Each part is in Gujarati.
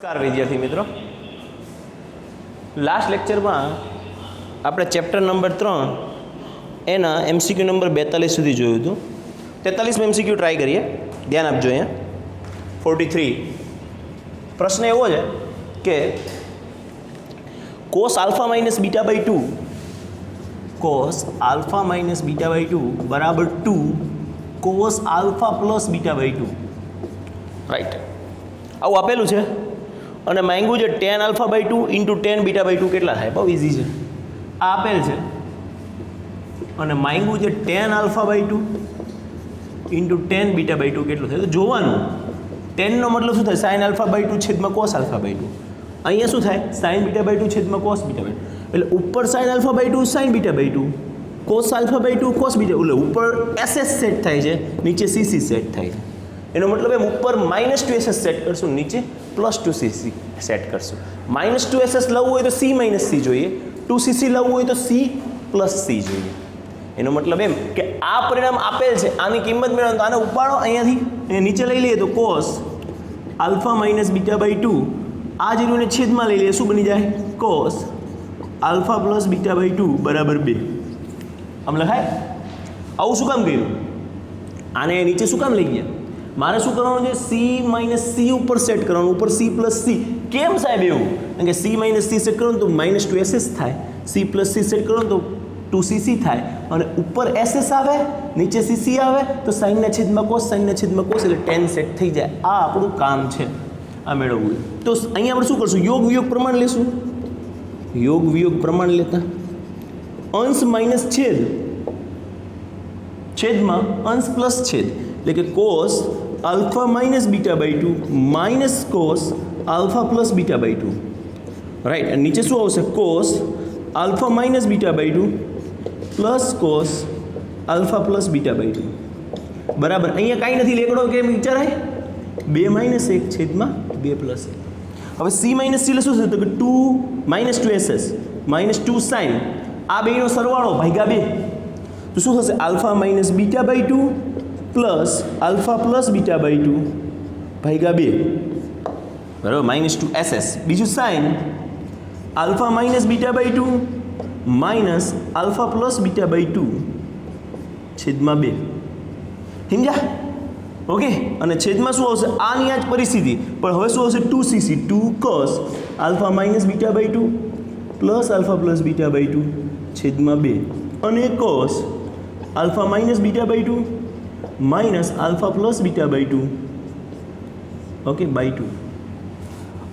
નમસ્કાર વિદ્યાર્થી મિત્રો, લાસ્ટ લેક્ચરમાં આપણે ચેપ્ટર નંબર 3 એના MCQ નંબર 42 સુધી જોયું હતું. 43માં MCQ ટ્રાય કરીએ. ધ્યાન આપજો. અહીંયા 43 પ્રશ્ન એવો છે કે cos alpha minus beta by 2 cos alpha minus beta by 2 બરાબર 2 cos alpha plus beta by 2, right. આવું આપેલું છે અને માંગ્યું છે tan alpha by 2 into tan beta by 2 કેટલા થાય? બહુ ઇઝી છે. આ આપેલ છે અને માંગ્યું છે tan alpha by 2 into tan beta by 2 કેટલું થાય? તો જોવાનું tan નો મતલબ શું થાય? sin આલ્ફા બાય 2 છેદમાં cos આલ્ફા બાય 2. અહીંયા શું થાય? sin બીટા બાય 2 છેદમાં cos બીટા બાય 2. એટલે ઉપર sin alpha by 2 sin beta by 2, cos alpha by 2 cos beta, એટલે ઉપર SS સેટ થાય છે, નીચે CC સેટ થાય છે. એનો મતલબ એમ ઉપર -2SS સેટ કરશું, નીચે +2CC સેટ કરશું. -2SS લાવવું હોય તો C - C જોઈએ, 2CC લાવવું હોય તો C + C જોઈએ. એનો મતલબ એમ કે આ પરિણામ આપેલ છે, આની કિંમત મેળવવાનું, તો આને ઉપાડો અહીંયાથી નીચે લઈ લઈએ તો cos alpha minus beta by 2, આ જીરોને છેદમાં લઈ લઈએ, શું બની જાય? cos alpha plus beta by 2 બરાબર 2. આમ લખાય? આવું શું કામ કર્યું? આને નીચે શું કામ લઈ ગયા? મારે શું કરવાનું છે? C - C ઉપર સેટ કરવાનું, ઉપર C + C. કેમ સાહેબ એવું? કારણ કે C - C સેટ કરવાનું તો -2SS થાય, C + C સેટ કરવાનું તો 2CC થાય, અને ઉપર SS આવે, નીચે CC આવે તો sin ના છેદમાં cos, sin ના છેદમાં cos, એટલે tan સેટ થઈ જાય. આ આપણું કામ છે, આ મેળવવું. તો અહીંયા આપણે શું કરશું? યોગ વિયોગ પ્રમાણ લેશું. યોગ વિયોગ પ્રમાણ લેતા અંશ માઇનસ છેદ છેદમાં અંશ પ્લસ છેદ, એટલે કે cos alpha minus beta by 2 minus cos alpha plus beta by 2, right. અને નીચે શું આવશે? cos alpha minus beta by 2 plus cos alpha plus beta by 2 બરાબર. અહીંયા કાંઈ નથી, લેકડો કેમ વિચારાય? 2 - 1 છેદમાં 2 + 1. હવે C - C એટલે શું થશે? તો કે 2 - 2SS -2 sin, આ બેનો સરવાળો ભાગ્યા 2, તો શું થશે? Alpha minus beta by 2 plus alpha plus beta by 2 ભાગ્યા 2, બરાબર, -2SS. બીજું sine alpha minus beta by 2 minus alpha plus beta by 2 છેદમાં 2. સમજ્યા? ઓકે. અને છેદમાં શું આવશે? આની આ જ પરિસ્થિતિ, પણ હવે શું આવશે? 2CC 2 cos alpha minus beta by 2 plus alpha plus beta by 2 છેદમાં 2, અને cos alpha minus beta by 2 minus alpha plus beta by 2, okay, by 2.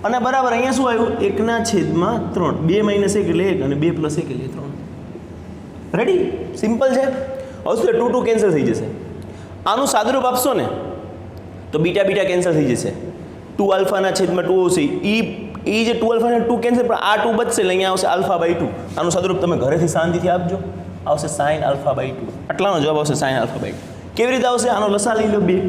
અને બરાબર અહીંયા શું આવ્યું? 1/3. 2 - 1 એટલે 1 અને 2 + 1 એટલે 3. રેડી? સિમ્પલ છે. હવે શું? 2 કેન્સલ થઈ જશે. આનું સાદુરૂપ આપશો ને તો બીટા બીટા કેન્સલ થઈ જશે. 2 આલ્ફાના છેદમાં 2 આવશે, એ જે 2 આલ્ફાના 2 કેન્સલ, પણ આ 2 બચશે એટલે અહીંયા આવશે આલ્ફા બાય 2. આનું સાદુરૂપ તમે ઘરેથી શાંતિથી આપજો, આવશે sin આલ્ફા બાય 2. આટલાનો જવાબ આવશે sin આલ્ફા બાય 2. કેવી રીતે આવશે? આનો લસા લઈ લો 2.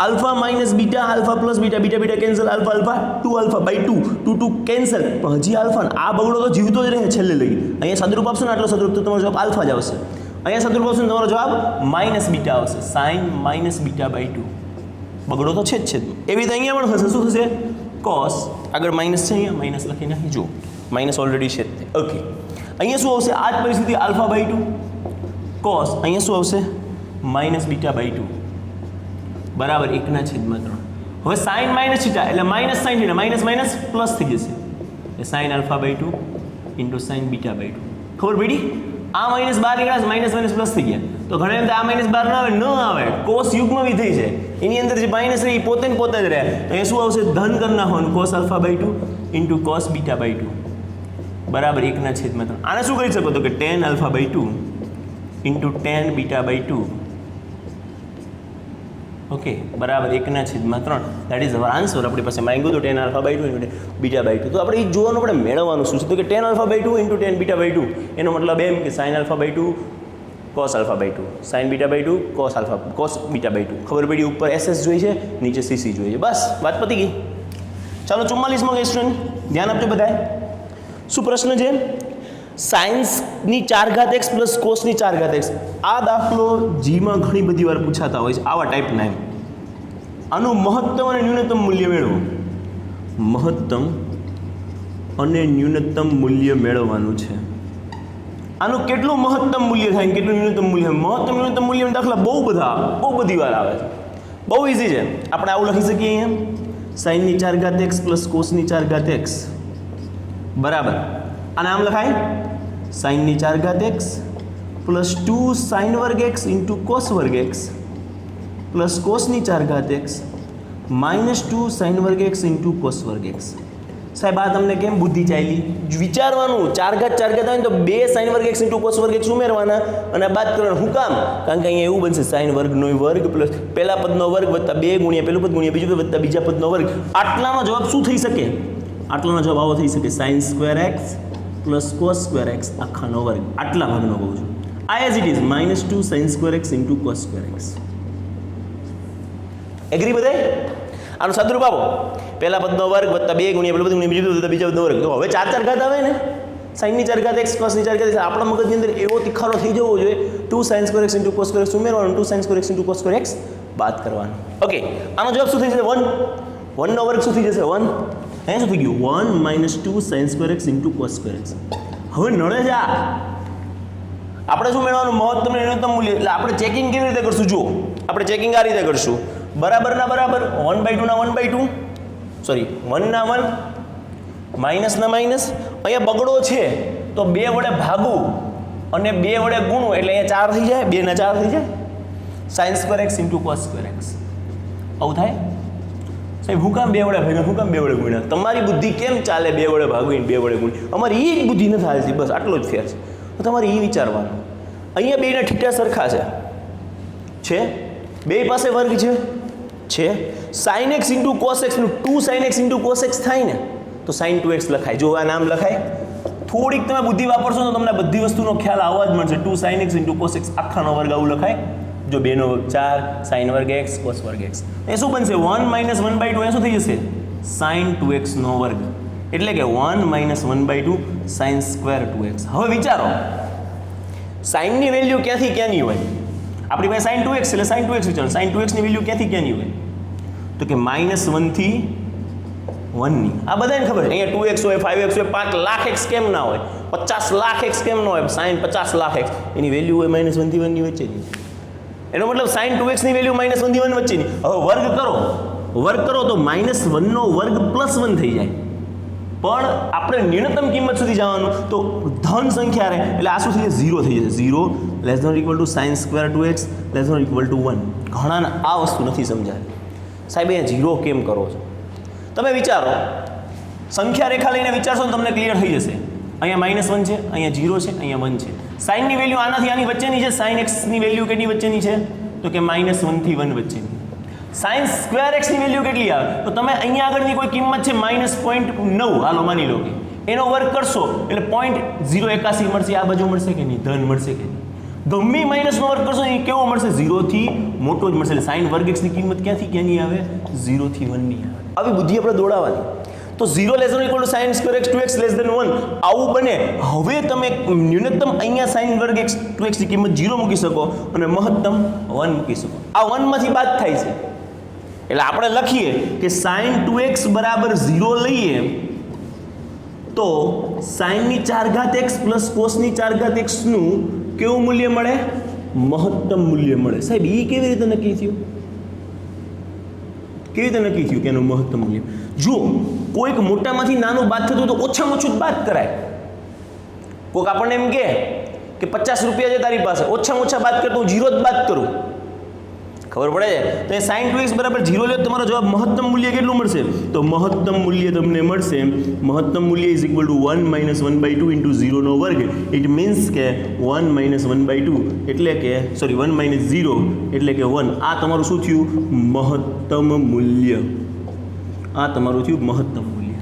Alpha minus beta, alpha plus beta, beta beta cancel, alpha alpha 2 alpha by 2, 2 cancel, પણ હજી આલ્ફા, આ બગડો તો જીવતો જ રહે છેલ્લે લઈ. અહીંયા સાદુરૂપ આપશો ને, આટલો સાદુરૂપ, તો તમારો જવાબ આલ્ફા જ આવશે. અહીંયા સાદુરૂપ આપશો ને તમારો જવાબ માઇનસ બીટા આવશે, sin માઇનસ બીટા બાય 2. બગડો તો છે જ છે. એવી રીતે અહીંયા પણ થશે. શું થશે? cos, આગળ માઇનસ છે, અહીંયા માઇનસ લખી નાખી, જો માઇનસ ઓલરેડી છે. ઓકે. અહીંયા શું આવશે? આ જ પરિસ્થિતિ, આલ્ફા બાય 2 cos, અહીંયા શું આવશે? માઇનસ બીટા બાય 2 બરાબર 1/3. હવે સાઇન માઇનસ થીટા એટલે minus sine theta, minus minus plus થઈ જશે, એટલે sine alpha by 2 into sine beta by 2. ખબર પડી? આ માઇનસ બહાર નીકળ્યા, માઇનસ માઇનસ પ્લસ થઈ ગયા. તો ઘણા એમ આ માઇનસ બહાર ના આવે, ન આવે, કોસ યુગ્મ વિધેય છે, એની અંદર જે માઇનસ રહે એ પોતે ને પોતે જ રહે. તો એ શું આવશે? ધન કરી નાખવાનું, cos alpha by 2 into cos beta by 2 બરાબર 1/3. આને શું કરી શકો? તો કે tan alpha by 2 into tan beta by 2, okay, બરાબર 1/3. That is our answer. આપણી પાસે માંગ્યું તો tan alpha by 2 into beta by 2. તો આપણે એ જોવાનું, આપણે મેળવવાનું શું છે? તો કે tan alpha by 2 into tan beta by 2, એનો મતલબ એમ કે sin alpha by 2 cos alpha by 2, sin beta by 2 cos beta by 2. ખબર પડી? ઉપર SS જોઈએ છે, નીચે CC જોઈએ છે. બસ વાત પતી ગઈ. ચાલો 44માં ક્વેશ્ચન ધ્યાન આપજો બધાએ. શું પ્રશ્ન છે? સાઇન્સની 4x પ્લસ કોસની 4x. આ દાખલો જીમાં ઘણી બધી વાર પૂછાતા હોય છે, આવા ટાઈપના. એમ આનું મહત્તમ અને ન્યૂનતમ મૂલ્ય મેળવો. મહત્તમ અને ન્યૂનતમ મૂલ્ય મેળવવાનું છે. આનું કેટલું મહત્તમ મૂલ્ય થાય ને કેટલું ન્યૂનતમ મૂલ્ય? મહત્તમ ન્યૂનતમ મૂલ્યના દાખલા બહુ બધી વાર આવે છે. બહુ ઇઝી છે. આપણે આવું લખી શકીએ અહીંયા સાઇનની 4 ઘાત x પ્લસ કોસની 4 ઘાત x બરાબર. આને આમ લખાય સાઇનની 4 ઘાત x પ્લસ 2 સાઇન વર્ગ x ઇન્ટુ કોસ વર્ગ x પ્લસ કોસની 4 ઘાત x માઇનસ 2 સાઇન વર્ગ x ઇન્ટુ કોસ વર્ગ x. સાહેબ આ તમને કેમ બુદ્ધિ ચાલી? વિચારવાનું 4 ઘાત આવે ને તો 2 સાઇન વર્ગ x ઇન્ટુ કોસ વર્ગ x ઉમેરવાના અને બાદ કરવાનું. શું કામ? કારણ કે અહીંયા એવું બનશે સાઇન વર્ગનો વર્ગ પ્લસ પહેલા પદનો વર્ગ વત્તા 2 ગુણ્યા પહેલું પદ ગુણ્યા બીજું પદ વત્તા બીજા પદનો વર્ગ. આટલાનો જવાબ શું થઈ શકે? આટલાનો જવાબ આવો થઈ શકે sine square x plus cos square x આખાનો વર્ગ. આટલા ભાગનો કહું છું. આ as it is minus 2 sine square x into cos square x. Agree બધાય? આનું સાદુરૂપ આપો. પહેલા પદનો વર્ગ વત્તા 2 ગુણ્યા પહેલું પદ ગુણ્યા બીજું પદ વત્તા બીજા પદનો વર્ગ. તો હવે 4 ઘાત આવે ને સાઇનની 4 ઘાત એક્સ કોસની 4 ઘાત. આપણા મગજની અંદર એવો તિખારો થઈ જવો જોઈએ 2 sine square x into cos square x ઉમેરવાનું 2 sine square x into cos square x બાદ કરવાનું. ઓકે આનો જવાબ શું થઈ જશે? 1 નો વર્ગ શું થઈ જશે? 1. અહીંયા શું થઈ ગયું? 1 minus 2 sine square x into cos square x. હવે નળે છે આપણે શું મેળવવાનું? મહત્તમ ન્યૂનતમ મૂલ્ય. એટલે આપણે ચેકિંગ કેવી રીતે કરશું? જુઓ આપણે ચેકિંગ આ રીતે કરશું. બરાબરના બરાબર 1/2 ના 1/2 સોરી 1 ના 1 માઇનસ ના માઇનસ. અહીંયા બગડો છે તો 2 વડે ભાગવું અને 2 વડે ગુણવું એટલે અહીંયા 4 થઈ જાય. 2 ના 4 થઈ જાય. Sign square x into cos square x આવું થાય. સાહેબ હું કામ 2 વડે ભાગ્યા? હું કામ 2 વડે ગુણ્યા? તમારી બુદ્ધિ કેમ ચાલે 2 વડે ભાગવીને 2 વડે ગુણી? અમારી એ જ બુદ્ધિ નથી હાલતી. બસ આટલો જ ફેર છે. તો તમારે એ વિચારવાનું અહીંયા બેના ઠીટા સરખા છે બે પાસે વર્ગ છે સાઇન એક્સ ઇન્ટુ કોસ એક્સનું 2 sine x into cos x થાય ને તો સાઇન 2x લખાય. જો આ નામ લખાય. થોડીક તમે બુદ્ધિ વાપરશો તો તમને બધી વસ્તુનો ખ્યાલ આવવા જ મળશે. 2 sine x into cos x આખાનો વર્ગ આવું લખાય. જો 2 નો વર્ગ 4 સાઇન વર્ગ એક્સ કોસ વર્ગ એક્સ. એ શું બનશે? 1 માઇનસ 1/2 એ શું થઈ જશે? સાઇન 2x નો વર્ગ. એટલે કે 1 માઇનસ 1/2 સાઇન સ્ક્વેર 2x. હવે વિચારો સાઇનની વેલ્યુ ક્યાંથી ક્યાંની હોય? આપણી પાસે સાઇન 2x એટલે સાઇન 2x વિચારો. સાઇન 2x ની વેલ્યુ ક્યાંથી ક્યાંની હોય? તો કે -1 થી 1 ની. આ બધાને ખબર છે. અહીંયા 2x હોય 5x હોય 5 લાખ x કેમ ના હોય? 50 લાખ x કેમ ના હોય? સાઇન 50 લાખ x એની વેલ્યુ હોય -1 થી 1 ની વચ્ચેની. એનો મતલબ સાઇન 2x ની વેલ્યુ -1 થી 1 વચ્ચેની. હવે વર્ગ કરો તો -1 નો વર્ગ +1 થઈ જાય. પણ આપણે ન્યૂનતમ કિંમત સુધી જવાનું તો ધન સંખ્યા રહે એટલે આ શું થઈ જશે? 0 થઈ જશે. 0 less than equal to sine square 2x less than equal to 1. ઘણાને આ વસ્તુ નથી સમજાય. સાહેબ અહીંયા 0 કેમ કરો છો? તમે વિચારો સંખ્યા રેખા લઈને વિચારશો ને તમને ક્લિયર થઈ જશે. અહીંયા -1 છે, અહીંયા 0 છે, અહીંયા 1 છે. સાઇનની વેલ્યુ આનાથી આની વચ્ચેની છે. સાઇન એક્સની વેલ્યુ કેટલી વચ્ચેની છે? તો કે -1 થી 1 વચ્ચેની. સાઇન સ્ક્વેર એક્સની વેલ્યુ કેટલી આવે? તો તમે અહીંયા આગળની કોઈ કિંમત છે -0.9 હાલો માની લો કે એનો વર્ગ કરશો એટલે 0.081 મળશે. આ બાજુ મળશે કે નહીં? ધન મળશે કે નહીં? ગમે માઇનસનો વર્ગ કરશો એ કેવો મળશે? 0 થી મોટો જ મળશે. એટલે સાઇન વર્ગ એક્સની કિંમત ક્યાંથી ક્યાંની આવે? 0 થી 1 ની આવે. આવી બુદ્ધિ આપણે દોડાવવાની. તો 0 less than equal to sine square x 2x less than 1 આવું બને. હવે તમે ન્યૂનતમ અહીંયા સાઇન વર્ગ x 2x ની કિંમત 0 મૂકી શકો અને મહત્તમ 1 મૂકી શકો. આ 1 માંથી બાદ થાય છે એટલે આપણે લખીએ કે સાઇન 2x બરાબર 0 લઈએ તો સાઇનની 4 ઘાત x પ્લસ કોસની 4 ઘાત x નું કેવું મૂલ્ય મળે? મહત્તમ મૂલ્ય મળે. સાહેબ એ કેવી રીતે નક્કી થયું? કેવી રીતે નક્કી થયું કે એનું મહત્તમ મૂલ્ય? જો કોઈક મોટામાંથી નાનું બાદ થતું તો ઓછામાં ઓછું જ બાદ કરાય. કોઈક આપણને એમ કે 50 રૂપિયા છે તારી પાસે, ઓછામાં ઓછા બાદ કરતો હું 0 જ બાદ કરું. ખબર પડે છે? તો એ સાઇન 2x બરાબર 0 લે તમારો જવાબ મહત્તમ મૂલ્ય કેટલું મળશે? તો મહત્તમ મૂલ્ય તમને મળશે મહત્તમ મૂલ્ય ઇઝ ઇક્વલ ટુ 1 - 1/2 ઇન્ટુ 0 નો વર્ગ. ઇટ મીન્સ કે 1 - 1/2 એટલે કે 1 - 0 એટલે કે 1. આ તમારું શું થયું? મહત્તમ મૂલ્ય. આ તમારું થયું મહત્તમ મૂલ્ય.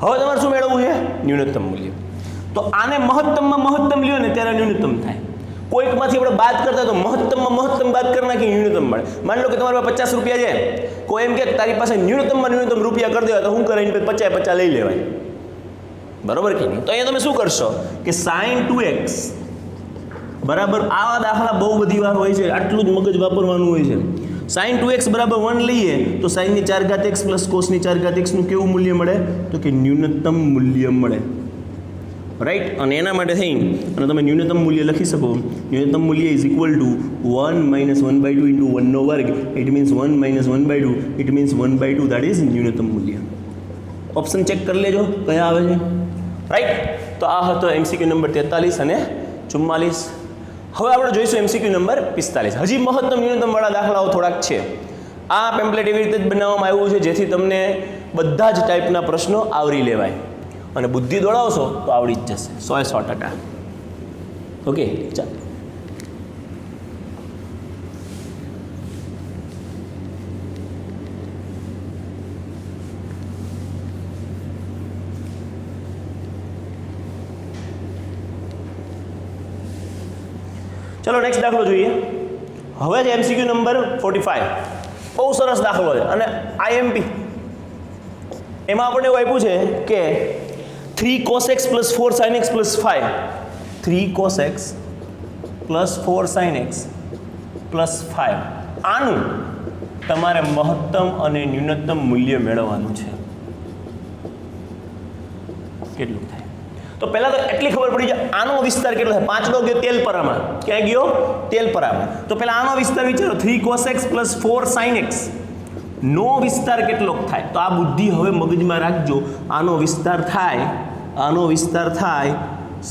હવે તમારે શું મેળવવું છે? ન્યૂનતમ મૂલ્ય. તો આને મહત્તમમાં મહત્તમ લ્યો ને ત્યારે ન્યૂનતમ થાય. કોઈકમાંથી આપણે બાદ કરતા તો મહત્તમમાં મહત્તમ બાદ કરી નાખી ન્યૂનતમ મળે. માની લો કે તમારી પાસે 50 રૂપિયા છે, કોઈ એમ કે તારી પાસે ન્યૂનતમમાં ન્યૂનતમ રૂપિયા કરી દેવા તો શું કરે? 50 લઈ લેવાય. બરોબર કે નહીં? તો અહીંયા તમે શું કરશો કે સાઇન 2x બરાબર આવા દાખલા બહુ બધી વાર હોય છે, આટલું જ મગજ વાપરવાનું હોય છે. sin 2x બરાબર 1 લઈએ તો sin ની 4 ઘાત x પ્લસ cos ની 4 ઘાત x નું કેવું મૂલ્ય મળે? તો કે ન્યૂનતમ મૂલ્ય મળે, રાઈટ. અને એના માટે થઈ અને તમે ન્યૂનતમ મૂલ્ય લખી શકો. ન્યૂનતમ મૂલ્ય is equal to 1 minus 1/2 into 1નો વર્ગ. It means 1 minus 1/2, it means 1/2, that is ન્યૂનતમ મૂલ્ય. ઓપ્શન ચેક કરી લેજો કયા આવે છે, રાઈટ. તો આ હતો MCQ નંબર 43 અને 44. હવે આપણે જોઈશું MCQ નંબર 45. હજી મહત્તમ ન્યૂનતમ વાળા દાખલાઓ થોડાક છે. આ પેમ્પલેટ એવી રીતે જ બનાવવામાં આવ્યું છે જેથી તમને બધા જ ટાઈપના પ્રશ્નો આવરી લેવાય અને બુદ્ધિ દોડાવશો તો આવડી જ જશે 100%. ઓકે, ચાલો. ચલો નેક્સ્ટ દાખલો જોઈએ. હવે છે MCQ નંબર 45. બહુ સરસ દાખલો છે અને IMP એમાં આપણને એવું આપ્યું છે કે 3 cos x plus 4 sin x plus 5, 3 cos x plus 4 sin x plus 5, આનું તમારે મહત્તમ અને ન્યૂનતમ મૂલ્ય મેળવવાનું છે. કેટલું થાય? તો પહેલા તો એટલી ખબર પડી જાય આનો વિસ્તાર કેટલો થાય. 5 ગયો તેલપરામાં. ક્યાં ગયો? તેલપરામાં. તો પહેલા આનો વિસ્તાર વિચારો. 3 cos x plus 4 sin x નો વિસ્તાર કેટલો થાય? તો આ બુદ્ધિ હવે મગજમાં રાખજો. આનો વિસ્તાર થાય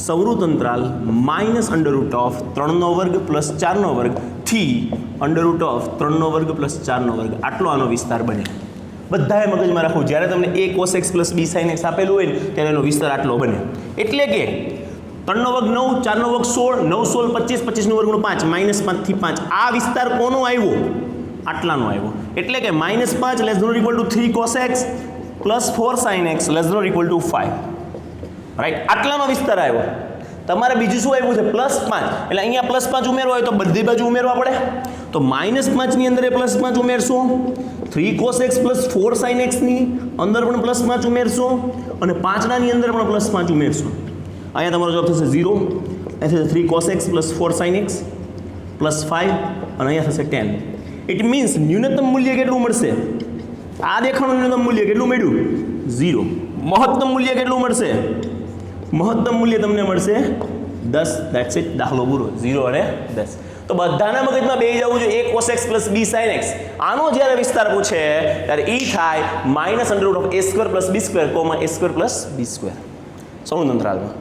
સૌરુત અંતરાલ માઇનસ અંડરરૂટ ઓફ 3નો વર્ગ પ્લસ 4નો વર્ગ થી અંડરરૂટ ઓફ 3નો વર્ગ પ્લસ 4નો વર્ગ. આટલો આનો વિસ્તાર બને. બધાએ મગજમાં રાખવું. જ્યારે તમને a cos x plus b sin x આપેલું હોય ને ત્યારે એનો વિસ્તાર આટલો બને. એટલે કે 3નો વર્ગ 9, 4નો વર્ગ 16, 9 16 25, 25નો વર્ગ 5, -5 થી 5. આ વિસ્તાર કોનો આવ્યો? આટલાનો આવ્યો. એટલે કે -5 less than or equal to 3 cos x plus 4 sin x less than or equal to 5, right. આટલાનો વિસ્તાર આવ્યો. તમારે બીજું શું આવ્યું છે? +5. એટલે અહીંયા +5 ઉમેરવા હોય તો બધી બાજુ ઉમેરવા પડે. તો -5 ની અંદર +5 ઉમેરશો, 3 cos x plus 4 sin x ની અંદર પણ +5 ઉમેરશો અને 5 ની અંદર પણ +5 ઉમેરશો. અહીંયા તમારો જવાબ થશે 0. અહીંયા થશે 3 cos x plus 4 sin x plus 5 અને અહીંયા થશે 10. ઇટ મીન્સ ન્યૂનતમ મૂલ્ય કેટલું મળશે? આ દેખાણું ન્યૂનતમ મૂલ્ય કેટલું મળ્યું? 0. મહત્તમ મૂલ્ય કેટલું મળશે? મહત્તમ મૂલ્ય તમને મળશે 10. That's it. દાખલો પૂરો. 0 અને 10. તો બધાના મગજમાં બેસી જવું જોઈએ a cos x plus b sin x. આનો જ્યારે વિસ્તાર પૂછે ત્યારે એ થાય -√a² plus b² a² plus b². સૌરુત અંતરાલમાં.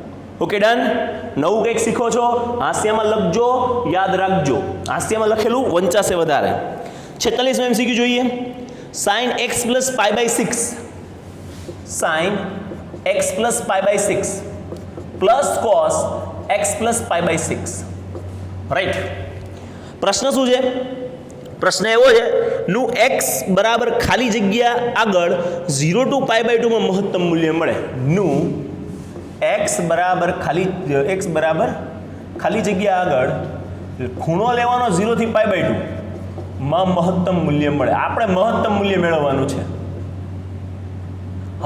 Okay, done. નવું કંઈક શીખો છો, હાસ્યમાં લખજો, યાદ રાખજો. હાસ્યમાં લખેલું વંચાશે વધારે. 46 MCQ જોઈએ. sin x plus π/6, sin x plus π/6 plus cos x plus π/6, right. પ્રશ્ન શું છે? પ્રશ્ન એવો છે નું x બરાબર ખાલી જગ્યા આગળ 0 to π/2 માં મહત્તમ મૂલ્ય મળે. નું x બરાબર ખાલી જગ્યા આગળ ખૂણો લેવાનો 0 થી π/2 માં મહત્તમ મૂલ્ય મળે. આપણે મહત્તમ મૂલ્ય મેળવવાનું છે.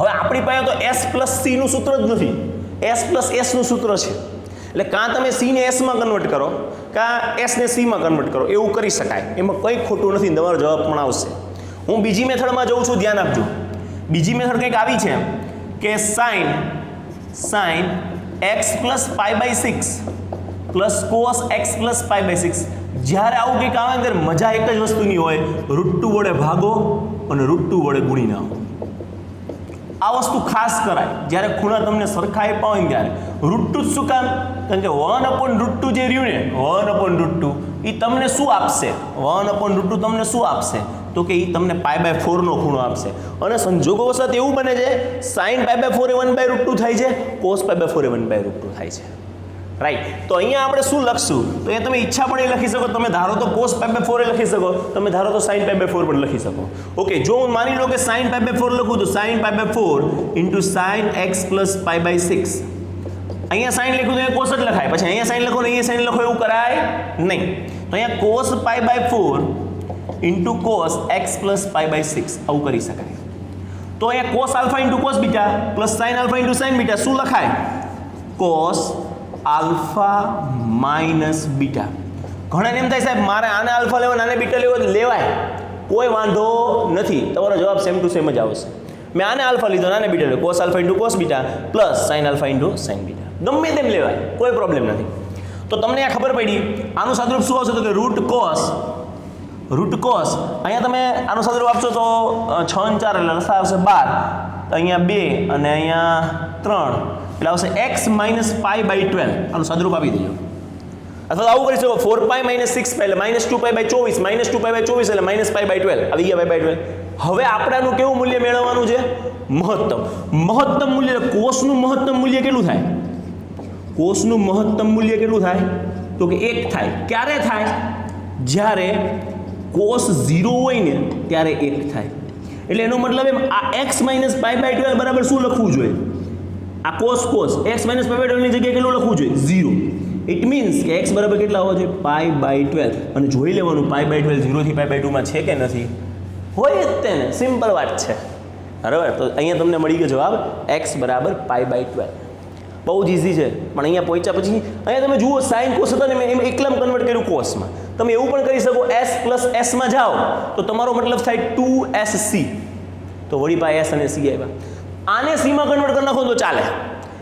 હવે આપણી પાસે તો s પ્લસ c નું સૂત્ર જ નથી. s પ્લસ s નું સૂત્ર છે. એટલે કાં તમે c ને s માં કન્વર્ટ કરો, કાં s ને c માં કન્વર્ટ કરો. એવું કરી શકાય. એમાં કંઈ ખોટું નથી. તમારો જવાબ પણ આવશે. હું બીજી મેથડમાં જઉં છું, ધ્યાન આપજો. બીજી મેથડ કંઈક આવી છે કે sin x plus π/6 plus cos x plus π/6. જ્યારે આવું કંઈક આવે ત્યારે મજા એક જ વસ્તુની હોય, √2 વડે ભાગો અને √2 વડે ગુણી નાખો. આ વસ્તુ ખાસ કરાય જ્યારે ખૂણા તમને સરખા આપ્યા હોય ને ત્યારે. √2 શું કામ? કારણ કે 1/√2 જે રહ્યું ને 1/√2 એ તમને શું આપશે? 1/√2 તમને શું આપશે? તો કે એ તમને π/4 નો ખૂણો આપશે. અને સંજોગોવશાત એવું બને છે sin π/4 એ 1/√2 થાય છે, cos π/4 એ 1/√2 થાય છે, રાઈટ. તો અહીંયા આપણે શું લખશું? તો અહીંયા તમે ઈચ્છા પણ એ લખી શકો. તમે ધારો તો cos π/4 એ લખી શકો, તમે ધારો તો sin π/4 પણ લખી શકો. ઓકે, જો હું માની લો કે sin π/4 લખું તો sin π/4 into sin x plus π/6. અહીંયા sin લખ્યું તો અહીંયા cos જ લખાય. પછી અહીંયા sin લખો ને અહીંયા sin લખો એવું કરાય નહીં. તો અહીંયા cos π/4 into cos x plus π/6 આવું કરી શકાય. તો અહીંયા cos alpha into cos beta plus sin alpha into sin beta શું લખાય? cos alpha minus beta. ઘણાને એમ થાય સાહેબ મારે આને આલ્ફા લેવો આને બીટા લેવો લેવાય, કોઈ વાંધો નથી, તમારો જવાબ સેમ ટુ સેમ જ આવશે. મેં આને આલ્ફા લીધો, આને બીટા લીધો, cos alpha into cos beta plus sine alpha into sine beta, ગમે તેમ લેવાય, કોઈ પ્રોબ્લેમ નથી. તો તમને આ ખબર પડી. આનું સાદુરૂપ શું આવશે? તો કે રૂટ કોસ અહીંયા તમે આનું સાદુરૂપ આપશો તો 6 અને 4 એટલે લસા આવશે 12, તો અહીંયા 2 અને અહીંયા 3 એટલે આવશે x માઇનસ પાઈ બાય 12. આનું સાદુરૂપ આપી દેજો. અથવા આવું કરી શકો 4 પાઈ માઇનસ 6 પાઈ એટલે minus 2 pi by 24, minus 2 pi by 24 એટલે માઇનસ પાઈ બાય 12 આવી ગયા પાઈ બાય 12. હવે આપણે આનું કેવું મૂલ્ય મેળવવાનું છે? મહત્તમ મૂલ્ય. કોસનું મહત્તમ મૂલ્ય કેટલું થાય? કોસનું મહત્તમ મૂલ્ય કેટલું થાય? તો કે 1 થાય. ક્યારે થાય? જ્યારે કોસ 0 હોય ને ત્યારે 1 થાય. એટલે એનો મતલબ એમ આ x માઇનસ પાઈ બાય 12 બરાબર શું લખવું જોઈએ? આ cos x minus pi by 12 ની જગ્યાએ કેટલું લખવું જોઈએ? 0. ઇટ મીન્સ કે x બરાબર કેટલા હોવો જોઈએ? Pi by 12. અને જોઈ લેવાનું પાઈ બાય 12 0 થી પાઈ બાય 2 માં છે કે નથી. હોય જ તેને, સિમ્પલ વાત છે. બરાબર, તો અહીંયા તમને મળી ગયો જવાબ x બરાબર પાઈ બાય 12. બહુ જ ઇઝી છે. પણ અહીંયા પહોંચ્યા પછી અહીંયા તમે જુઓ સાઇન કોસ હતા ને મેં એમ એકલામ કન્વર્ટ કર્યું કોસમાં. તમે એવું પણ કરી શકો s પ્લસ s માં જાઓ તો તમારો મતલબ થાય 2sc. તો વળી પાઈ s અને c આવ્યા. આને c માં કન્વર્ટ કરી નાખો તો ચાલે,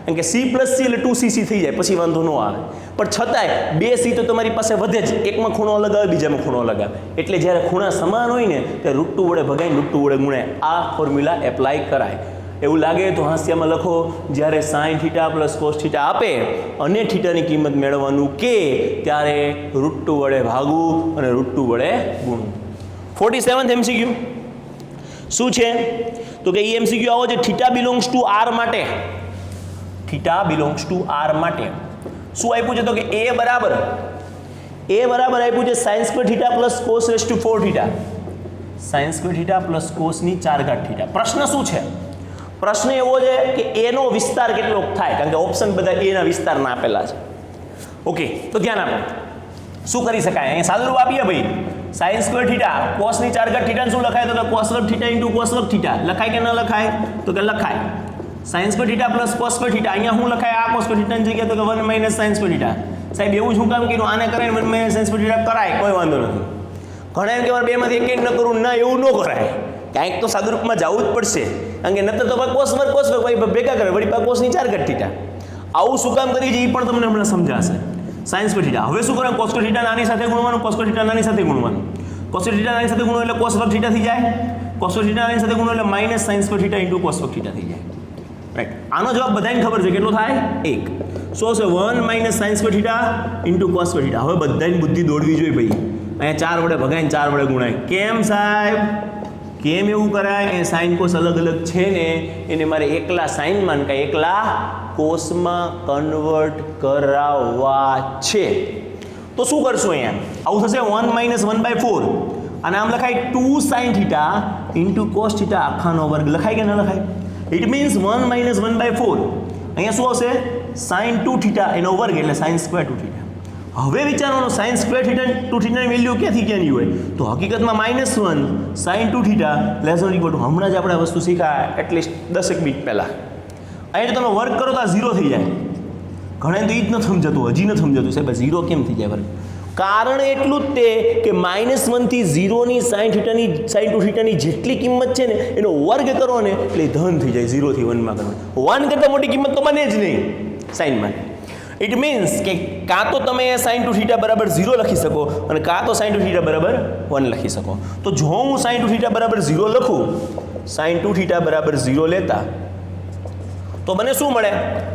કારણ કે c પ્લસ c એટલે 2cc થઈ જાય, પછી વાંધો ન આવે. પણ છતાંય 2c તો તમારી પાસે વધે જ, એકમાં ખૂણો અલગ આવે, બીજામાં ખૂણો અલગ આવે. એટલે જ્યારે ખૂણા સમાન હોય ને ત્યારે રૂટ 2 વડે ભગાઈને રૂટ 2 વડે ગુણાય. આ ફોર્મ્યુલા એપ્લાય કરાય. એવું લાગે તો હાસ્યામાં લખો જ્યારે sine theta plus cos theta આપે અને થીટાની કિંમત મેળવવાનું કે ત્યારે રૂટ 2 વડે ભાગવું અને રૂટ 2 વડે ગુણવું. 47th MCQ શું છે? તો કે એ MCQ આવો છે થીટા બિલોંગ્સ ટુ r માટે. થીટા બિલોંગ્સ ટુ r માટે શું આપ્યું છે? તો કે a બરાબર આપ્યું છે sin square theta plus cos raise to 4 theta. sin square theta plus કોસની 4 ઘાત થીટા. પ્રશ્ન શું છે? પ્રશ્ન એવો છે કે a નો વિસ્તાર કેટલો થાય, કારણ કે ઓપ્શન બધા a ના વિસ્તારના આપેલા છે. ઓકે, તો ધ્યાન આપો. શું કરી શકાય? અહીંયા સાદુરૂપ આપીએ ભાઈ. sin સ્ક્વેર થીટા કોસની 4 ઘાત થીટા શું લખાય? તો કે cos વર્ગ થીટા ઇન્ટુ cos વર્ગ થીટા. લખાય કે ન લખાય? તો કે લખાય. sin square theta plus cos square theta. અહીંયા શું લખાય? આ cos સ્ક્વેર થીટાની જગ્યાએ તો કે 1 માઇનસ sin સ્ક્વેર થીટા. સાહેબ એવું શું કામ કર્યું? આને કરાય 1 માઇનસ sin સ્ક્વેર થીટા કરાય, કોઈ વાંધો નથી. ઘણા એમ કે મારે બેમાંથી એક ન કરવું. ના, એવું ન કરાય. કાંઈક તો સાદુરૂપમાં જવું જ પડશે, કારણ કે નતર તો cos વર્ગ ભેગા કરે, વળી cosની 4 ઘાત થીટા. આવું શું કામ કરી છે એ પણ તમને હમણાં સમજાશે. sin સ્ક્વેર થીટા હવે શું કરવાનું? cos સ્ક્વેર થીટા નાની સાથે ગુણવાનું, cos સ્ક્વેર થીટા નાની સાથે ગુણવાનું. cos સ્ક્વેર થીટા નાની સાથે ગુણો એટલે cos વર્ગ થીટા થઈ જાય. cos સ્ક્વેર થીટા નાની સાથે ગુણો એટલે minus sin square theta into cos વર્ગ થીટા થઈ જાય. રાઈટ, આનો જવાબ બધાને ખબર છે કેટલો થાય? 1. શું આવશે? 1 minus sin square theta into cos square theta. હવે બધાની બુદ્ધિ દોડવી જોઈએ ભાઈ. અહીંયા 4 વડે ભગાઈને 4 વડે ગુણાય. કેમ સાહેબ? કેમ એવું કરાય? એ સાઇન કોસ અલગ અલગ છે ને, એને મારે એકલા સાઇનમાં કાંઈ એકલા કોસમાં કન્વર્ટ કરાવવા છે. તો શું કરશું? અહીંયા આવું થશે 1 માઇનસ 1/4 અને આમ લખાય 2 sin theta into cos theta આખાનો વર્ગ. લખાય કે ન લખાય? It means 1 minus 1/4. અહીંયા શું આવશે? sin 2 થીટા એનો વર્ગ એટલે sin સ્ક્વેર 2 થીટા. હવે વિચારવાનું sin સ્ક્વેર થીટા 2 થીટાની વેલ્યુ ક્યાંથી ક્યાંની હોય? તો હકીકતમાં -1 sin 2 theta less than equal to, હમણાં જ આપણે આ વસ્તુ શીખ્યા એટલીસ્ટ 10 મિનિટ પહેલાં. અહીં તમે વર્ક કરો તો આ 0 થઈ જાય. ઘણા તો એ જ નથી સમજાતું, હજી નથી સમજાતું સાહેબ 0 કેમ થઈ જાય વર્ગ. કારણ એટલું જ તે કે -1 થી 0ની sin 2 થીટાની જેટલી કિંમત છે ને એનો વર્ગ કરો ને એટલે ધન થઈ જાય. 0 થી 1 માં કરો, 1 કરતાં મોટી કિંમત તો બને જ નહીં સાઇનમાં. ઇટ મીન્સ કે કાં તો તમે sin 2 થીટા બરાબર 0 લખી શકો અને કાં તો sin 2 થીટા બરાબર 1 લખી શકો. તો જો હું sin 2 થીટા બરાબર 0 લખું, sin 2 થીટા બરાબર 0 લેતા તો મને શું મળે?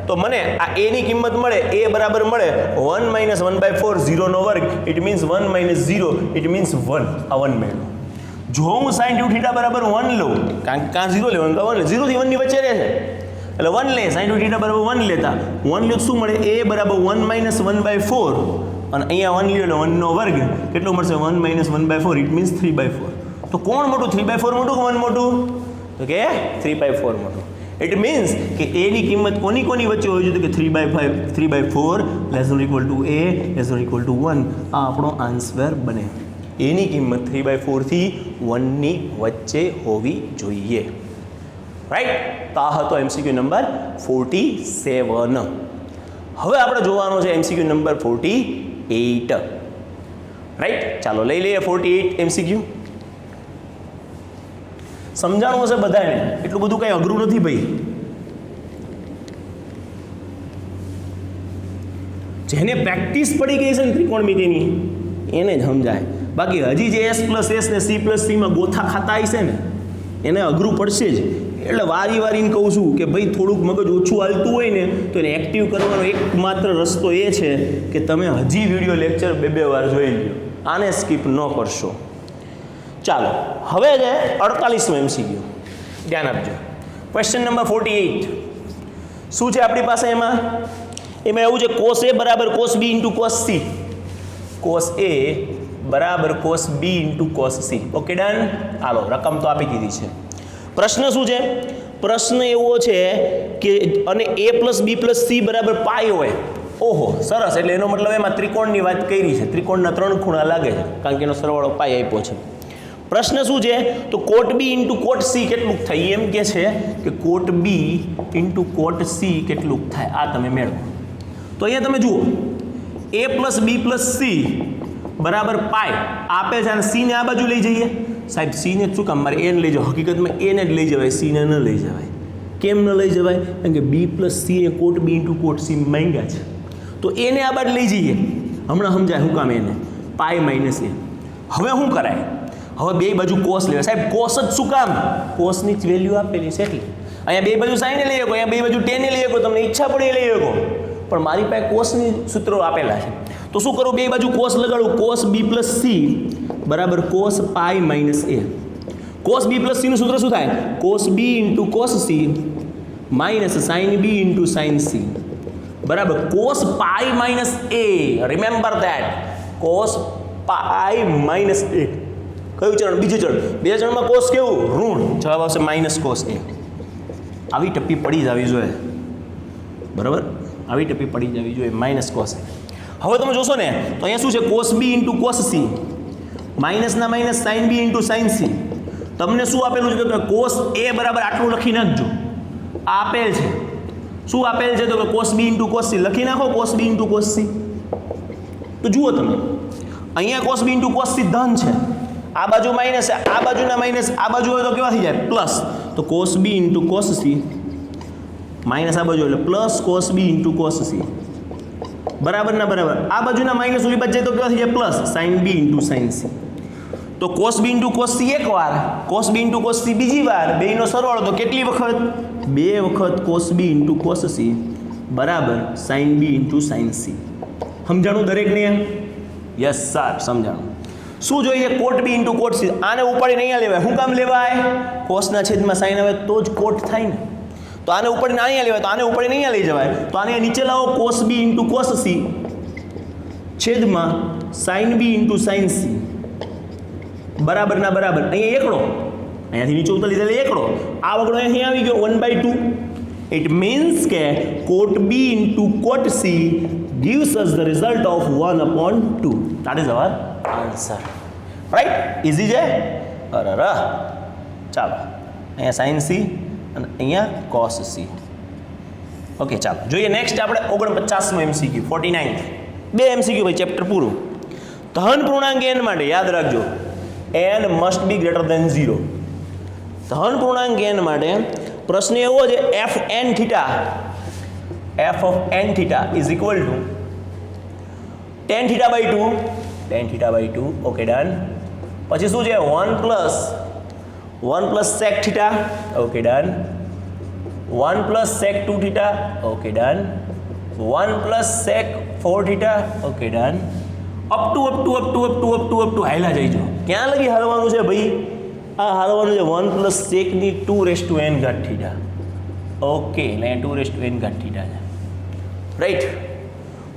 તો મને આ a ની કિંમત મળે, a બરાબર મળે 1 માઇનસ 1/4 0 નો વર્ગ. It means 1 minus 0 it means 1. આ 1 મેળવો. જો હું sin 2 થીટા બરાબર 1 લઉં, કાં 0 લેવાનું, 1 0 થી 1 ની વચ્ચે રહે છે એટલે 1 લે. sin 2 થીટા બરાબર 1 લેતા 1 લે શું મળે? a બરાબર 1 માઇનસ 1/4 અને અહીંયા 1 લ્યો એટલે 1 નો વર્ગ કેટલો મળશે? 1 માઇનસ 1/4 ઇટ મીન્સ 3/4. તો કોણ મોટું? 3/4 મોટું કે 1 મોટું? તો કે 3/4 મોટું. ઇટ મીન્સ કે a ની કિંમત કોની વચ્ચે હોવી જોઈએ? તો કે 3/4 less than equal to a less than equal to 1. આ આપણો આન્સર બને. a ની કિંમત 3/4 થી 1 ની વચ્ચે હોવી જોઈએ. રાઈટ, તો આ હતો MCQ નંબર 47. હવે આપણે જોવાનો છે MCQ નંબર 48. રાઈટ, ચાલો લઈ લઈએ 48 MCQ. સમજાણું હશે બધાને, એટલું બધું કંઈ અઘરું નથી ભાઈ. જેને પ્રેક્ટિસ પડી ગઈ છે ને ત્રિકોણમિતિની એને જ સમજાય. બાકી હજી જે S પ્લસ એસ ને C પ્લસ સીમાં ગોથા ખાતા હશે ને એને અઘરું પડશે જ. એટલે વારીને કહું છું કે ભાઈ થોડુંક મગજ ઓછું હાલતું હોય ને તો એને એક્ટિવ કરવાનો એકમાત્ર રસ્તો એ છે કે તમે હજી વિડીયો લેક્ચર બે વાર જોઈ લો, આને સ્કીપ ન કરશો. ચાલો હવે છે 48મો MCQ, ધ્યાન આપજો. ક્વેશ્ચન નંબર 48 શું છે આપણી પાસે? એમાં એવું છે cos A બરાબર cos B into cos C. cos A બરાબર cos B into cos C. Okay done. હાલો રકમ તો આપી દીધી છે. પ્રશ્ન શું છે? પ્રશ્ન એવો છે કે અને A plus B plus C બરાબર પાઈ હોય. ઓહો સરસ, એટલે એનો મતલબ એમાં ત્રિકોણની વાત કરી છે. ત્રિકોણના 3 ખૂણા લાગે છે કારણ કે એનો સરવાળો પાઈ આપ્યો છે. પ્રશ્ન શું છે? તો કોટ B ઇન્ટુ કોટ C કેટલું થાય? એમ કે છે કે કોટ B ઇન્ટુ કોટ C કેટલું થાય આ તમે મેળવો. તો અહીંયા તમે જુઓ A plus B plus C બરાબર પાઈ આપે છે અને C ને આ બાજુ લઈ જઈએ. સાહેબ C ને શું કામ મારે A ને લઈ જાઓ? હકીકતમાં A ને જ લઈ જવાય, C ને ન લઈ જવાય. કેમ ન લઈ જવાય? કારણ કે B પ્લસ C એ કોટ B ઇન્ટુ કોટ C માંગ્યા છે. તો A ને આ બાજુ લઈ જઈએ. હમણાં સમજાય શું કામ એને પાઈ માઇનસ A. હવે શું કરાય? હવે બે બાજુ કોસ લેવાય. સાહેબ કોસ જ શું કામ? કોસની જ વેલ્યુ આપેલી છે એટલે અહીંયા બે બાજુ સાઈને લઈ શકો, અહીંયા બે બાજુ ટેને લઈ શકો, તમને ઈચ્છા પડે લઈ શકો. પણ મારી પાસે કોસની સૂત્રો આપેલા છે તો શું કરું? બે બાજુ કોસ લગાડું. કોસ B પ્લસ C બરાબર cos pi minus A. Cos B plus C નું સૂત્ર શું થાય? Cos B into cos C minus sine B into sine C બરાબર cos pi minus A. Remember that, cos pi minus A. કયું ચરણ? બીજું ચરણ. બીજા ચરણમાં કોસ કેવું? ઋણ. જવાબ આવશે માઇનસ કોસ A. આવી ટપ્પી પડી જવી જોઈએ, બરાબર? આવી ટપ્પી પડી જવી જોઈએ, માઇનસ કોસ A. હવે તમે જોશો ને તો અહીંયા શું છે? Cos B into cos C માઇનસના minus sine B into sine C. તમને શું આપેલું છે? તો કોસ A બરાબર આટલું લખી નાખજો. આ આપેલ છે. શું આપેલ છે? તો cos B into cos C લખી નાખો. Cos B into cos C. તો જુઓ તમે અહીંયા cos B into cos C ધન છે, આ બાજુ માઇનસ છે, આ બાજુના માઇનસ આ બાજુ હોય તો કેવા થઈ જાય? પ્લસ. તો cos B into cos C minus આ બાજુ એટલે plus cos B into cos C બરાબર ના બરાબર. આ બાજુના માઇનસ ઓલી બાજુ જાય તો કેવા થઈ જાય? Plus sine B into sine C. તો cos B into cos C એક વાર, cos B into cos C બીજી વાર, બેયનો સરવાળો તો કેટલી વખત? 2 વખત cos B into cos C બરાબર sine B into sine C. સમજાણું દરેકને? યસ સર સમજાણું. શું જોઈએ? Cot B into cot C. આને ઉપાડીને અહીંયા લેવાય. શું કામ લેવાય? કોસના છેદમાં સાઇન આવે તો જ કોટ થાય ને. તો આને ઉપાડીને અહીંયા લેવાય, તો આને ઉપાડીને અહીંયા લઈ જવાય. તો આને નીચે લાવો. Cos B into cos C છેદમાં sine B into sine C બરાબર ના બરાબર. અહીંયા એકડો, અહીંયાથી નીચે ઉતરી લીધેલા એકડો, આ વગડો અહીંયા આવી ગયો 1/2. ઇટ મીન્સ કે કોટ B into cot C gives us the result of 1/2. That is our answer. Right? Easy છે? અરે ચાલો અહીંયા સાઇન C અને અહીંયા cos C. ઓકે ચાલો જોઈએ નેક્સ્ટ આપણે 49મો MCQ 49th. 2 MCQ ભાઈ ચેપ્ટર પૂરું. ધન પૂર્ણાંક n માટે યાદ રાખજો n must be greater than 0. ધન પૂર્ણાંક n માટે પ્રશ્ન એવો છે f n theta of n theta is equal to tan theta by 2. Okay done. પછી શું છે? 1 plus sec theta. Okay done. 1 plus sec 2 theta. Okay done. 1 plus sec 4 theta. Okay done. Up to હાલ્યા જઈજો. ક્યાં લગી હાલવાનું છે ભાઈ? આ હાલવાનું છે 1 plus sec ની 2n ઘાત theta. ઓકે એટલે 2n ઘાત theta છે. રાઈટ.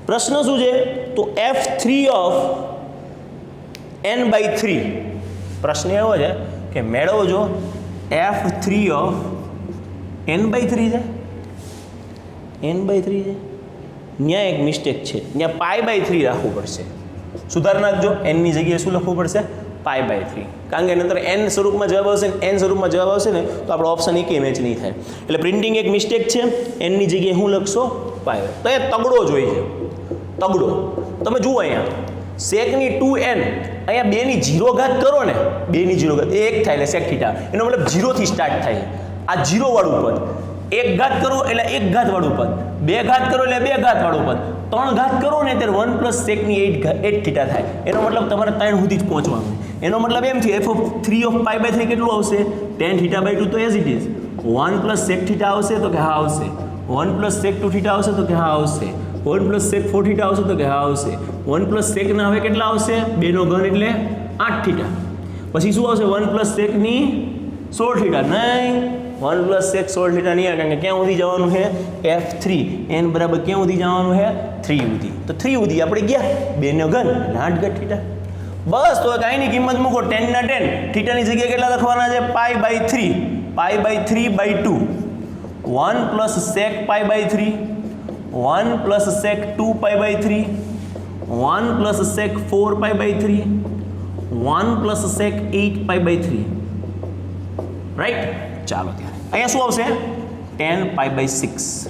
પ્રશ્ન શું છે? તો f3 of n/3. પ્રશ્ન એવો છે કે મેળવજો f3 of n/3 છે. n/3 છે. ત્યાં એક મિસ્ટેક છે, ત્યાં π/3 રાખવું પડશે. સુધાર નાખજો. n ની જગ્યાએ શું લખવું પડશે? π/3. કારણ કે નંતર n સ્વરૂપમાં જવાબ આવશે ને n સ્વરૂપમાં જવાબ આવશે ને તો આપણો ઓપ્શન એકેય મેચ નહીં થાય. એટલે પ્રિન્ટિંગ એક મિસ્ટેક છે. n ની જગ્યાએ શું લખશો? π. તો એ તગડો જોઈએ છે. તગડો તમે જુઓ અહીંયા સેકની 2n અહીંયા 2 ની 0 ઘાત કરો ને, 2 ની 0 ઘાત 1 થાય એટલે sec થીટા, એનો મતલબ 0 થી સ્ટાર્ટ થાય. આ 0 વાળું પદ, 1 ઘાત કરો એટલે 1 ઘાત વાળું પદ, 2 ઘાત કરો એટલે 2 ઘાત વાળું પદ, 3 ઘાત કરો ને ત્યારે 1 + sec ની 8 થીટા થાય. એનો મતલબ તમારે 3 સુધી જ પહોંચવાનું. એનો મતલબ એમ થયું f(3 of pi/3) કેટલું આવશે? tan θ/2 તો એઝ ઇટ ઇઝ. 1 + sec θ આવશે તો કે હા આવશે. 1 + sec 2 θ આવશે તો કે હા આવશે. 1 + sec 4 θ આવશે તો કે હા આવશે. 1 + sec ના હવે કેટલા આવશે? 2 નો ઘન એટલે 8 θ. પછી શું આવશે? 1 + sec ની 16 θ. નહીં, 1 + sec 16 θ નહીં આવે, કારણ કે ક્યાં સુધી જવાનું છે? f3 n બરાબર ક્યાં સુધી જવાનું છે? 3 સુધી. તો 3 સુધી આપણે ગયા, 2 નો ઘન એટલે 8 ઘાત θ. બસ તો કાંઈ નહીં, કિંમત મૂકો. 10 ના 10 θની જગ્યાએ કેટલા લખવાના છે? pi/3, pi/3/2, 1 + sec pi/3, 1 + sec 2 pi/3, 1 + sec 4 pi/3, 1 + sec 8 pi/3. Right? ચાલો ત્યારે અહીંયા શું આવશે? 10 pi/6.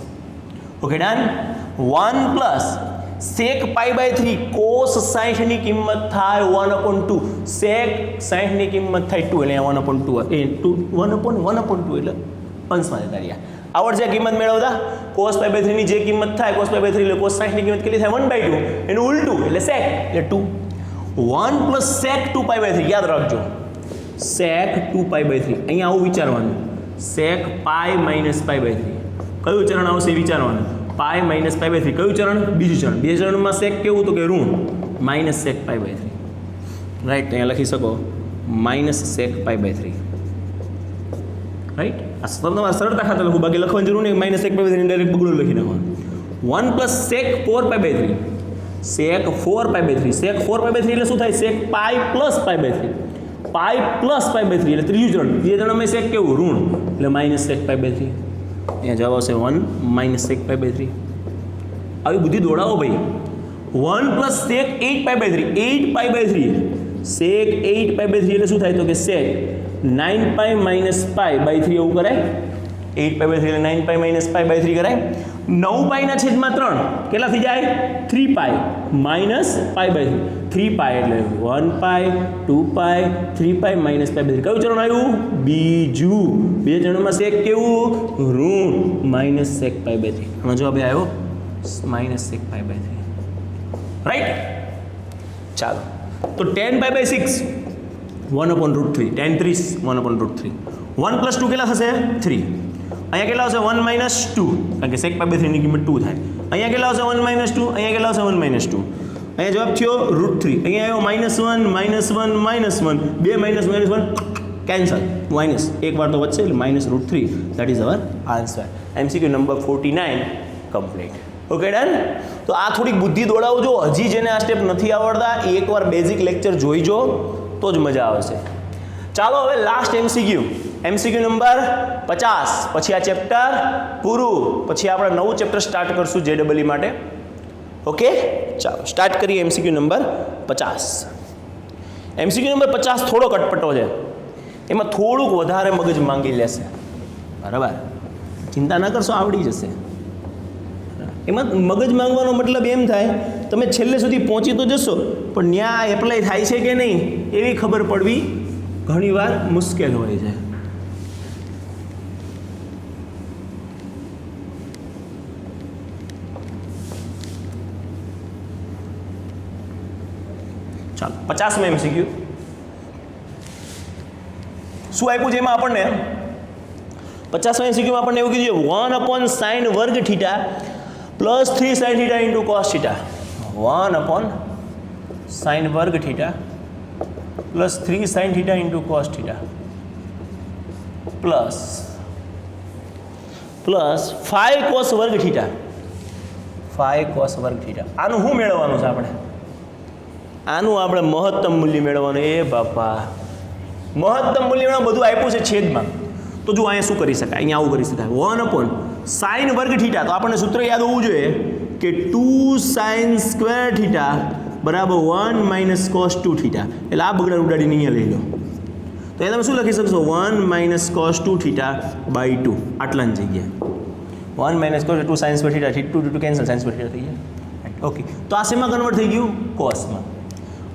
Okay done. 1 + sec pi/3 cos 60 ની કિંમત થાય 1/2, sec 60 ની કિંમત થાય 2 એટલે 1/2 એ 1/2 એટલે અંશમાં જતા રહ્યા. આવડશે કિંમત મેળવતા? cos pi/3 ની જે કિંમત થાય cos pi/3 એટલે cos 60 ની કિંમત કેટલી થાય? 1/2, એનું ઉલટું એટલે sec એટલે 2. 1 + sec 2 pi/3 યાદ રાખજો, sec 2 pi/3. અહીંયા આવું વિચારવાનું, sec pi - pi/3. કયું ચરણ આવશે વિચારવાનું? pi - pi/3. કયું ચરણ? બીજું ચરણ. બે ચરણમાં sec કેવું તો કે ઋણ -sec pi/3. રાઈટ? અહીંયા લખી શકો -sec pi/3. રાઈટ? આ તમારે સરળતા ખાતર લખું, બાકી લખવાની જરૂર નહીં. -sec pi/3 ડાયરેક્ટ બગડું લખી નાખવાનું. 1 + sec 4 pi/3, sec 4 pi/3. sec 4 pi/3 એટલે શું થાય? sec pi + pi/3, pi + pi/3 એટલે ત્રીજું ચરણ. બીજા ચરણમાં sec કેવું? ઋણ એટલે -sec pi/3. અહીંયા જવાબ આવશે 1 - sec pi/3. આવી બુદ્ધિ દોડાવો ભાઈ. 1 + sec 8 pi/3, 8 pi/3, sec 8 pi/3 એટલે શું થાય તો કે sec 9 pi - pi/3 એવું કરાય? 8 pi/3 એટલે 9 pi - pi/3 કરાય. 9 pi ના છેદમાં 3 કેટલા થઈ જાય? 3 pi - pi/3. 3 pi એટલે 1 pi, 2 pi, 3 pi - pi/3. કયું ચરણ આવ્યું? બીજું. બે ચરણમાં sec કેવું? ઋણ -sec pi/3. આનો જવાબ આવ્યો -sec pi/3. રાઈટ? ચાલો તો 10 pi/6 1/√3, 10 3 1/√3. 1 + 2 કેટલા થશે? 3. અહીંયા કેટલા આવશે? 1 - 2, કારણ કે sec pi/3 ની કિંમત 2 થાય. અહીંયા કેટલા આવશે? 1 - 2. અહીંયા કેટલા આવશે? 1 - 2. અહીંયા જવાબ થયો √3. અહીંયા આવ્યો -1 -1 -1, 2 - -1 કેન્સલ, માઇનસ એક વાર તો વધશે એટલે -√3. That is our answer. MCQ number 49 complete. Okay done. તો આ થોડીક બુદ્ધિ દોડાવજો. હજી જેને આ સ્ટેપ નથી આવડતા એ એકવાર બેઝિક લેક્ચર જોઈજો તો જ મજા આવશે. ચાલો હવે લાસ્ટ MCQ નંબર 50. પછી આ ચેપ્ટર પૂરું, પછી આપણે નવું ચેપ્ટર સ્ટાર્ટ કરશું JEE માટે. ઓકે ચાલો સ્ટાર્ટ કરીએ MCQ નંબર 50. MCQ નંબર 50 થોડો કટપટો છે, એમાં થોડુંક વધારે મગજ માંગી લેશે. બરાબર? ચિંતા ન કરશો, આવડી જશે. એમાં મગજ માંગવાનો મતલબ એમ થાય તમે છેલ્લે સુધી પહોંચી તો જશો, પણ ત્યાં એપ્લાય થાય છે કે નહીં એવી ખબર પડવી ઘણીવાર મુશ્કેલ હોય છે. ચાલો 50માં MCQ શું આપ્યું છે એમાં આપણને? 50માં MCQમાં આપણને એવું કીધું 1/sin વર્ગ theta plus 3 sin theta into cos theta. 1/sin વર્ગ theta plus 3 sin theta into cos theta plus 5 cos વર્ગ થીટા. 5 cos વર્ગ થીટા. આનું શું મેળવવાનું છે આપણે? આનું આપણે મહત્તમ મૂલ્ય મેળવવાનું. એ બાપા, મહત્તમ મૂલ્ય બધું આપ્યું છે છેદમાં. તો જો અહીંયા શું કરી શકાય? અહીંયા આવું કરી શકાય. 1/sin વર્ગ થીટા. તો આપણને સૂત્ર યાદ હોવું જોઈએ કે 2 sin સ્ક્વેર થીટા બરાબર 1 - cos 2 થીટા. એટલે આ બગડા ઉડાડીને અહીંયા લઈ લો. તો એ તમે શું લખી શકશો? 1 - cos 2 થીટા બાય 2 આટલાની જગ્યાએ 1 - cos 2 sin square theta 2 cancel sin square theta થઈ જાય. ઓકે, તો આ શેમાં કન્વર્ટ થઈ ગયું? કોસમાં.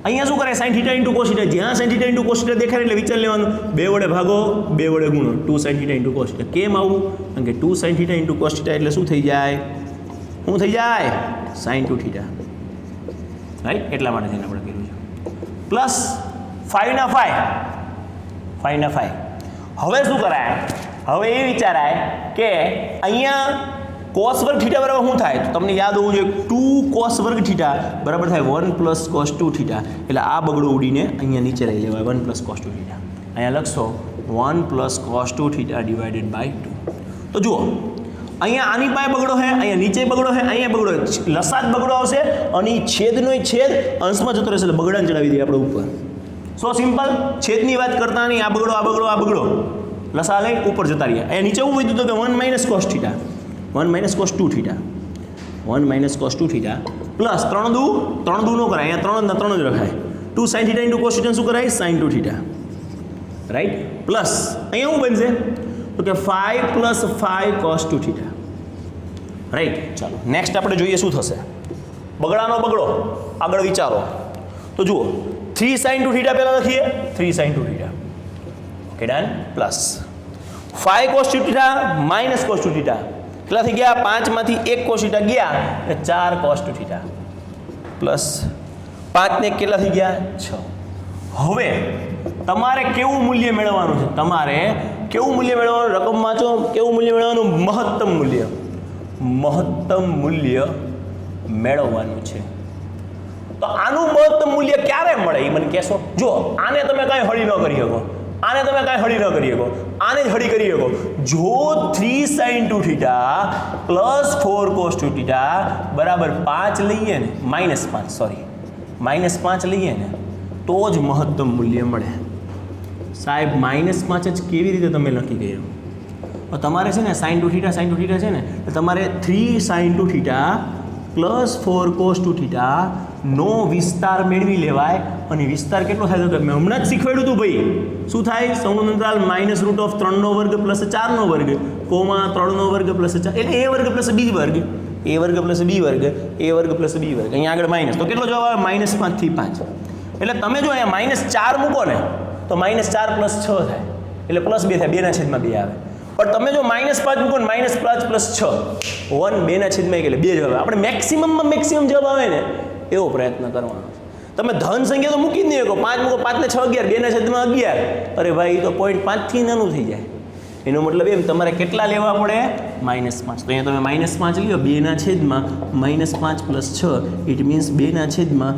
અહીંયા શું કરે sin θ * cos θ, જ્યાં sin θ * cos θ દેખાય એટલે વિચાર લેવાનું 2 વડે ભાગો 2 વડે ગુણો 2 sin θ * cos θ. કેમ આવું? કારણ કે 2 sin θ * cos θ એટલે શું થઈ જાય? શું થઈ જાય? sin 2θ, right? એટલા માટે થઈને આપણે કર્યું છે. પ્લસ 5 ના 5. હવે શું કરાય? હવે એ વિચારાય કે અહીંયા cos વર્ગ θ બરાબર શું થાય? તો તમને યાદ હોવું જોઈએ 2 cos વર્ગ θ બરાબર થાય 1 પ્લસ cos 2θ. એટલે આ બગડો ઉડીને અહીંયા નીચે લઈ લેવાય 1 પ્લસ cos 2θ. અહીંયા લખશો 1 પ્લસ cos 2θ ડિવાઇડેડ બાય 2. તો જુઓ અહીંયા આની પાસે બગડો છે, અહીંયા નીચે બગડો છે, અહીંયા બગડો લસા જ બગડો આવશે અને છેદનો છેદ અંશમાં જતો રહેશે એટલે બગડાને ચડાવી દઈએ આપણે ઉપર. સો સિમ્પલ. છેદની વાત કરતા નહીં, આ બગડો લસા લઈ ઉપર જતા રહીએ. અહીંયા નીચે એવું કીધું કે 1 minus cos θ, 1 minus cos 2θ, 1 minus cos 2θ plus 3 દુ ન કરાય, અહીંયા 3 જ રખાય. 2 sin θ * cos θ શું કરાય? sin 2θ, right? પ્લસ અહીંયા શું બનશે? તો કે 5 પ્લસ 5 cos 2θ, રાઈટ? ચાલો નેક્સ્ટ આપણે જોઈએ શું થશે. બગડાનો બગડો આગળ વિચારો. તો જુઓ 3 sin 2θ પહેલાં લખીએ, 3 sin 2θ, okay done. Plus 5 cos 2θ minus cos 2θ કેટલા થઈ ગયા? 5 માંથી 1 cos θ ગયા એટલે 4 cos 2θ પ્લસ 5 ને કેટલા થઈ ગયા? 6. હવે તમારે કેવું મૂલ્ય મેળવવાનું છે? તમારે કેવું મૂલ્ય મેળવવાનું? રકમ વાંચો. કેવું મૂલ્ય મેળવવાનું? મહત્તમ મૂલ્ય મેળવવાનું છે. તો આનું મહત્તમ મૂલ્ય ક્યારે મળે એ મને કહેશો? જો આને તમે કાંઈ હળી ન કરી શકો, આને જ હળી કરી શકો. જો 3 sin 2θ પ્લસ 4 cos 2θ બરાબર 5 લઈએ ને, -5 લઈએ ને તો જ મહત્તમ મૂલ્ય મળે. સાહેબ -5 જ કેવી રીતે તમે નક્કી કર્યું? તમારે છે ને sin 2θ છે ને તમારે 3 sin 2θ પ્લસ 4 cos 2θ નો વિસ્તાર મેળવી લેવાય. અને વિસ્તાર કેટલો થાય? તો મેં હમણાં જ શીખવાડ્યું હતું ભાઈ. શું થાય? સૌનું અંતરાલ -√3 નો વર્ગ પ્લસ 4 નો વર્ગ કોમા 3 નો વર્ગ પ્લસ 4 એટલે a વર્ગ પ્લસ b વર્ગ, a વર્ગ પ્લસ b વર્ગ, a વર્ગ પ્લસ b વર્ગ. અહીંયા આગળ માઇનસ તો કેટલો જવાબ આવે? -5 થી 5. એટલે તમે જો અહીંયા -4 મૂકો ને તો -4 પ્લસ 6 થાય એટલે પ્લસ 2 થાય, 2/2 આવે. પણ તમે જો -5 મૂકો ને -5 પ્લસ 6 1 2/1 એટલે 2 જવાબ. આપણે મેક્સિમમ જવાબ આવે ને એવો પ્રયત્ન કરવાનો છે. તમે ધન સંખ્યા તો મૂકી જ નહીં શકો. 5 મૂકો 5 ને 6 11, 2/11. અરે ભાઈ તો 0.5 થી નાનું થઈ જાય. એનો મતલબ એમ તમારે કેટલા લેવા પડે? -5. તો અહીંયા તમે -5 લ્યો 2/5 plus 6 it means 2/1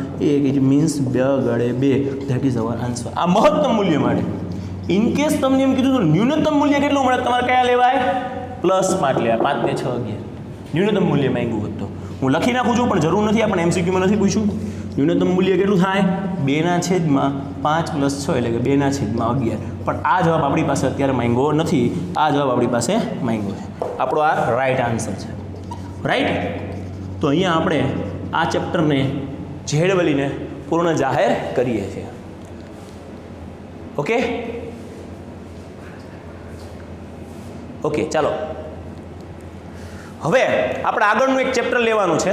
it means 2/2. That is our answer. આ મહત્તમ મૂલ્ય માટે. ઇન કેસ તમને એમ કીધું તો ન્યૂનતમ મૂલ્ય કેટલું મળે? તમારે કયા લેવાય? +5 લેવાય. 5 ને 6 11 ન્યૂનતમ મૂલ્ય માંગ્યું હોત તો હું લખી નાખું છું, પણ જરૂર નથી, આપણે MCQમાં નથી પૂછ્યું. ન્યૂનતમ મૂલ્ય કેટલું થાય? 2/5 પ્લસ 6 એટલે કે 2/11. પણ આ જવાબ આપણી પાસે અત્યારે માંગ્યો નથી. આ જવાબ આપણી પાસે માંગ્યો છે. આપણો આ રાઈટ આન્સર છે, રાઈટ? તો અહીંયા આપણે આ ચેપ્ટરને ઝેડવલીને પૂર્ણ જાહેર કરીએ છીએ. ઓકે ચાલો હવે આપણે આગળનું એક ચેપ્ટર લેવાનું છે.